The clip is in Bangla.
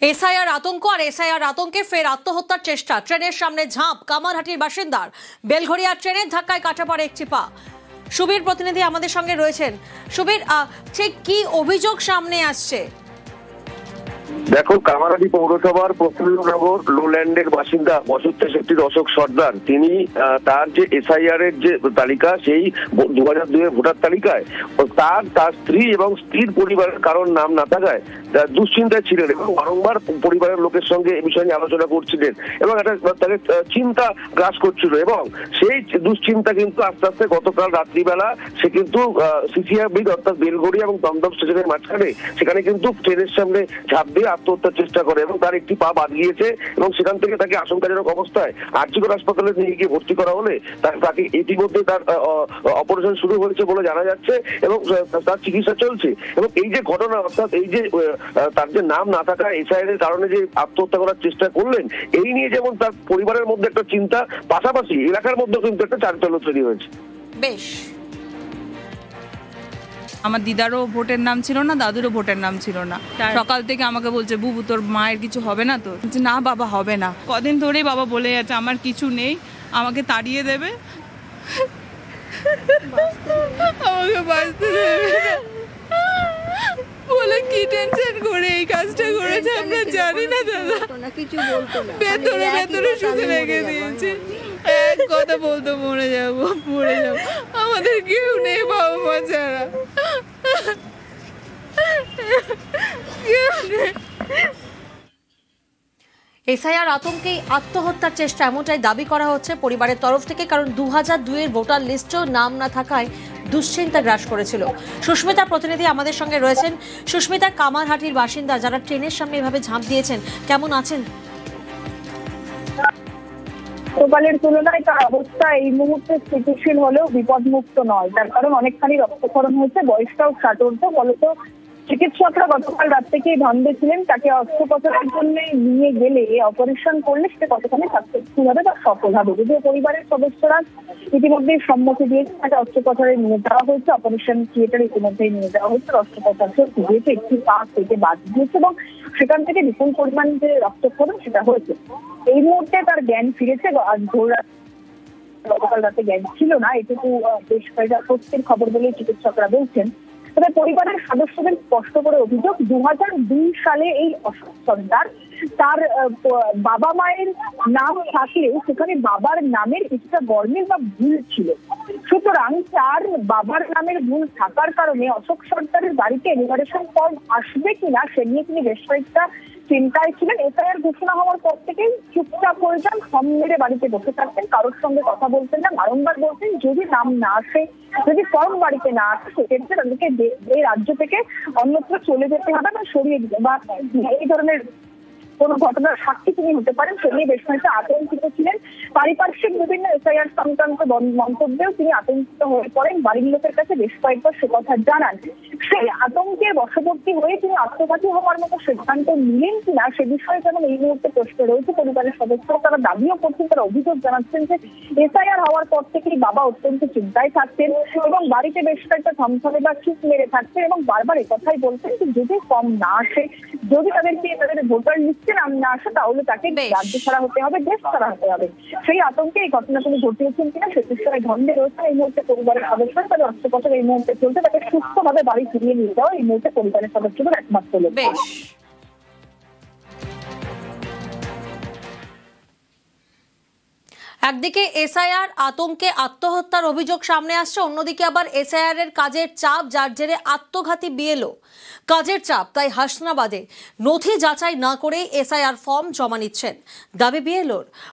এসআইআর আতঙ্ক আর এসআইআর আতঙ্কে ফের আত্মহত্যার চেষ্টা। ট্রেনের সামনে ঝাঁপ কামারহাটির বাসিন্দার। বেলঘড়িয়া ট্রেনের ধাক্কায় কাটা পড়ে একটি পা। সুবীর প্রতিনিধি আমাদের সঙ্গে রয়েছেন। সুবীর, ঠিক কি অভিযোগ সামনে আসছে? দেখো, কামারহাটি পৌরসভার প্রফুল্লনগর লোল্যান্ডের বাসিন্দা ৬৫ অশোক সর্দার, তিনি তার যে এসআইআর এর যে তালিকা, সেই ২০০২ ভোটার তালিকায় তার স্ত্রী এবং স্ত্রীর পরিবারের কারোর নাম না থাকায় দুশ্চিন্তায় ছিলেন এবং বারংবার পরিবারের লোকের সঙ্গে এ বিষয় নিয়ে আলোচনা করছিলেন এবং তাকে চিন্তা গ্রাস করছিল এবং সেই দুশ্চিন্তা কিন্তু আস্তে আস্তে গতকাল রাত্রিবেলা সে কিন্তু সিসিআর ব্রিজ অর্থাৎ বেলঘড়িয়া এবং দমদম স্টেশনের মাঝখানে সেখানে কিন্তু ট্রেনের সামনে ঝাঁপ দিয়ে আত্মহত্যার চেষ্টা করে এবং তার একটি পা বাদ গিয়েছে এবং সেখান থেকে তাকে আশঙ্কাজনক অবস্থায় আরজিকর হাসপাতালে নিয়ে গিয়ে ভর্তি করা হলে তাকে ইতিমধ্যে তার অপারেশন শুরু হয়েছে বলে জানা যাচ্ছে এবং তার চিকিৎসা চলছে। এবং এই যে ঘটনা, অর্থাৎ এই যে তার যে নাম না থাকা এসআইআর এর কারণে যে আত্মহত্যা করার চেষ্টা করলেন, এই নিয়ে যেমন তার পরিবারের মধ্যে একটা চিন্তা, পাশাপাশি এলাকার মধ্যে কিন্তু একটা চাঞ্চল্য তৈরি হয়েছে। বেশ, আমার দিদারও ভোটের নাম ছিল না, দাদুরও ভোটের নাম ছিল না। সকাল থেকে আমাকে বলছে, বুবু তোর মায়ের কিছু হবে না তো? না বাবা, হবে না। কদিন ধরেই বাবা বলে যাচ্ছে আমার কিছু নেই, আমাকে তাড়িয়ে দেবে, আমাকে বাঁচতে দেবে বলে কি টেনশন করে এই কাজটা করেছে আমরা জানি না দাদা। ভেতরে ভেতরে শুধু রেখে দিয়েছে, এক কথা বলতো মরে যাবো মরে যাবো, আমাদের কেউ নেই বাবা মা ছাড়া, কেউ নেই। এসআইআর আতঙ্কেই আত্মহত্যার চেষ্টা, এমনটাই দাবি করা হচ্ছে পরিবারের তরফ থেকে। কারণ ২০০২ ভোটার লিস্টেও নাম না থাকায় দুশ্চিন্তা গ্রাস করেছিল। সুস্মিতা প্রতিনিধি আমাদের সঙ্গে রয়েছেন। সুস্মিতা, কামারহাটির বাসিন্দা যারা ট্রেনের সামনে এভাবে ঝাঁপ দিয়েছেন, কেমন আছেন? গতকালের তুলনায় তার অবস্থা এই মুহূর্তে স্থিতিশীল হলেও বিপদমুক্ত নয়। তার কারণ অনেকখানি রক্তক্ষরণ হয়েছে, বয়সটাও ৬০। ফলত চিকিৎসকরা গতকাল রাত থেকেই ধান্দে ছিলেন তাকে অস্ত্রোপচারের জন্য নিয়ে গেলে অপারেশন করলে সেটা কতখানি সাকসেসফুল হবে বা সফল হবে। যদিও পরিবারের সদস্যরা ইতিমধ্যেই সম্মতি দিয়েছে, তাকে অস্ত্রোপচারে নিয়ে যাওয়া হয়েছে, অপারেশন থিয়েটারে ইতিমধ্যেই নিয়ে যাওয়া হয়েছে। অস্ত্রোপচার দিয়েছে, একটি পা কেটে বাদ দিয়েছে এবং সেখান থেকে বিপুল পরিমাণ যে রক্তক্ষরণ সেটা হয়েছে। এই মুহূর্তে তার জ্ঞান ফিরেছে। আজ ভোর গতকাল রাতে জ্ঞান ছিল না, এটুকু বেশ কয়েকটা প্রত্যেক খবর বলে চিকিৎসকরা বলছেন। তবে পরিবারের সদস্যদের স্পষ্ট করে অভিযোগ, ২০০২ সালে এই অশোক সর্দার তার বাবা মায়ের নাম থাকলেও সেখানে বাবার নামের কিছুটা গরমিল বা ভুল ছিল। সুতরাং তার বাবার নামের ভুল থাকার কারণে অশোক সর্দারের বাড়িতে এনিমারেশন ফর্ম আসবে কিনা সে নিয়ে তিনি বেশ কয়েকটা চিন্তায় ছিলেন। এসআইআর ঘোষণা হওয়ার পর থেকেই চুপচাপ হয়ে যান, ফর্ম মেরে বাড়িতে বসে থাকতেন, কারোর সঙ্গে কথা বলতেন না। বারংবার বলতেন যদি নাম না আসে, যদি ফর্ম বাড়িতে না আসে, সেক্ষেত্রে তাদেরকে এই রাজ্য থেকে অন্যত্র চলে যেতে হবে বা সরিয়ে দিতে বা এই ধরনের কোন ঘটনার সাক্ষী তিনি হতে পারেন, সে নিয়ে বেশ খানিকটা আতঙ্কিত ছিলেন। পারিপার্শ্বিক বিভিন্ন এসআইআর সংক্রান্ত মন্তব্যেও তিনি আতঙ্কিত হয়ে পড়েন, বাড়ির লোকের কাছে বেশ কয়েকবার সে কথা জানান। সেই আতঙ্কের বশবর্তী হয়ে তিনি আত্মঘাতী হওয়ার মতো সিদ্ধান্ত নিলেন কিনা সে বিষয়ে যেমন এই মুহূর্তে প্রশ্ন রয়েছে। পরিবারের সদস্যরা তারা দাবিও করছেন, তারা অভিযোগ জানাচ্ছেন যে এসআইআর হওয়ার পর থেকেই বাবা অত্যন্ত চিন্তায় থাকতেন এবং বাড়িতে বেশ কয়েকটা থমথমে বা চুপ মেরে থাকতেন এবং বারবার একথাই বলতেন যে যদি ফর্ম না আসে, যদি তাদের ভোটার লিস্টে নাম না আসে, তাহলে তাকে রাজ্য ছাড়া হতে হবে, দেশ ছাড়া হতে হবে। সেই আতঙ্কে এই ঘটনা তিনি ঘটিয়েছেন কিনা সে বিষয়ে ধন্দে রয়েছে। এই মুহূর্তে পরিবারের সদস্যরা তাদের অস্ত্রোপচার এই মুহূর্তে চলছে, তাকে সুস্থভাবে বাড়ি ফিরিয়ে নিয়ে যাওয়া এই মুহূর্তে পরিবারের সদস্যদের একমাত্র লক্ষ্য। একদিকে এসআইআর আতঙ্কে আত্মহত্যার অভিযোগ সামনে আসছে, অন্যদিকে আবার এসআইআর এর কাজের চাপ, যার জেরে আত্মঘাতী বিএলও। কাজের চাপ, তাই হাসনাবাদে নথি যাচাই না করেই এসআইআর ফর্ম জমা নিচ্ছেন। দাবি বিএলওর,